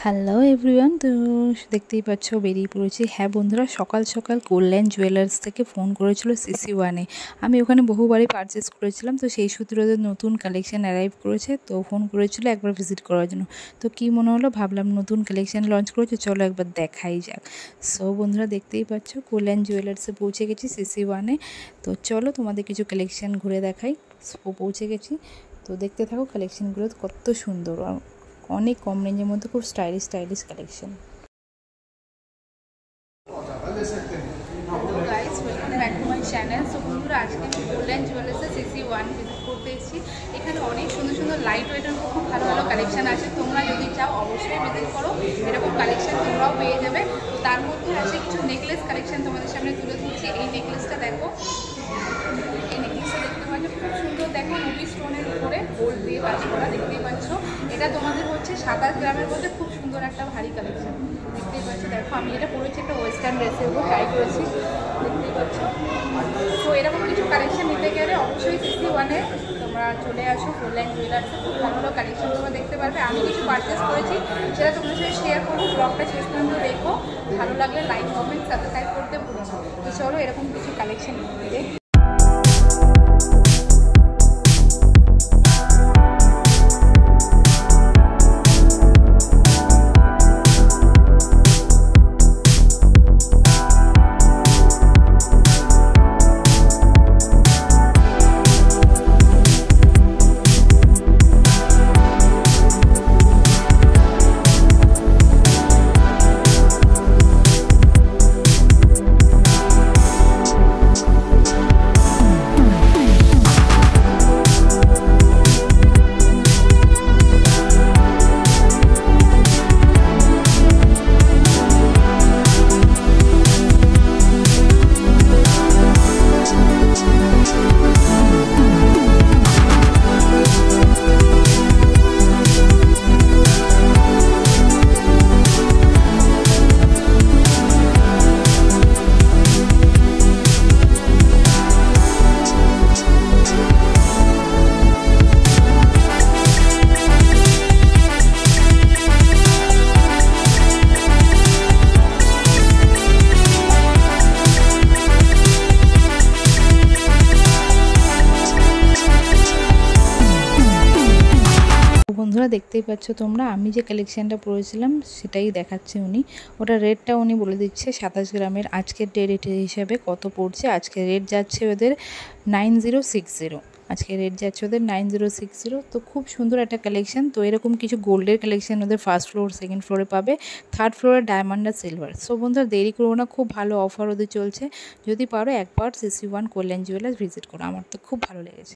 Hello everyone, তো দেখতেই পাচ্ছ বেরিয়ে পড়েছি। হ্যাঁ বন্ধুরা, সকাল সকাল কল্যাণ জুয়েলার্স থেকে ফোন করেছিল CC1-এ। আমি ওখানে বহুবারই পারচেস করেছিলাম, তো সেই সূত্রে ওদের নতুন কালেকশান অ্যারাইভ করেছে, তো ফোন করেছিল একবার ভিজিট করার জন্য। তো কী মনে হলো, ভাবলাম নতুন কালেকশান লঞ্চ করেছে, চলো একবার দেখাই যাক। সো বন্ধুরা দেখতেই পাচ্ছ কল্যাণ জুয়েলার্সে পৌঁছে গেছি CC1-এ। তো চলো তোমাদের কিছু কালেকশান ঘুরে দেখাই। সো পৌঁছে গেছি, তো দেখতে থাকো কালেকশানগুলো কত সুন্দর, অনেক কম রেঞ্জের মধ্যে খুব stylish collection. Hello guys, welcome back to my channel. So বন্ধুরা, আজকে আমি কল্যাণ জুয়েলার্সে CC1 ভিজিট করতে এসেছি। এখানে অনেক সুন্দর সুন্দর লাইট ওয়েটের খুব ভালো ভালো কালেকশান আছে। তোমরা যদি চাও অবশ্যই ভিজিট করো, এরকম কালেকশান তোমরাও পেয়ে যাবে। তার মধ্যে আছে কিছু নেকলেস কালেকশান তোমাদের সামনে তুলে ধরছি। এই নেকলেসটা দেখো, এই নেকলেসটা দেখতে পাচ্ছ খুব সুন্দর, দেখো রুবি স্টোনের উপরে গোল্ড দিয়ে কাজ করা, দেখতেই পাচ্ছ। এটা তোমাদের হচ্ছে 27 গ্রামের মধ্যে খুব সুন্দর একটা ভারী কালেকশান, দেখতেই পাচ্ছ। দেখো আমি এটা পরেছি একটা ওয়েস্টার্ন ড্রেসের উপর ট্রাই করেছি, দেখতেই পাচ্ছ। তো এরকম কিছু কালেকশান নিতে গেলে অবশ্যই CC1-এ তোমরা চলে আসো কল্যাণ জুয়েলার্সে, খুব ভালো ভালো কালেকশান তোমরা দেখতে পারবে। আমি কিছু পারচেস করেছি, সেটা তোমাদের সাথে শেয়ার করবো। ব্লগটা শেষ পর্যন্ত দেখো, ভালো লাগলে লাইক কমেন্ট সাবস্ক্রাইব করতে ভুলো না। তো চলো এরকম কিছু কালেকশান নিতে। বন্ধুরা দেখতেই পাচ্ছ তোমরা, আমি যে কালেকশানটা পরেছিলাম সেটাই দেখাচ্ছে উনি। ওটা রেটটা উনি বলে দিচ্ছে 27 গ্রামের আজকের রেট হিসাবে কত পড়ছে। আজকের রেট যাচ্ছে ওদের 9060, আজকে রেট যাচ্ছে ওদের 9060। তো খুব সুন্দর একটা কালেকশান। তো এরকম কিছু গোল্ডের কালেকশান ওদের ফার্স্ট ফ্লোর সেকেন্ড ফ্লোরে পাবে, থার্ড ফ্লোরে ডায়মন্ড আর সিলভার। সো বন্ধুরা দেরি করবো না, খুব ভালো অফার ওদের চলছে। যদি পারো একবার CC1 কল্যাণ জুয়েলার্স ভিজিট করো, আমার তো খুব ভালো লেগেছে।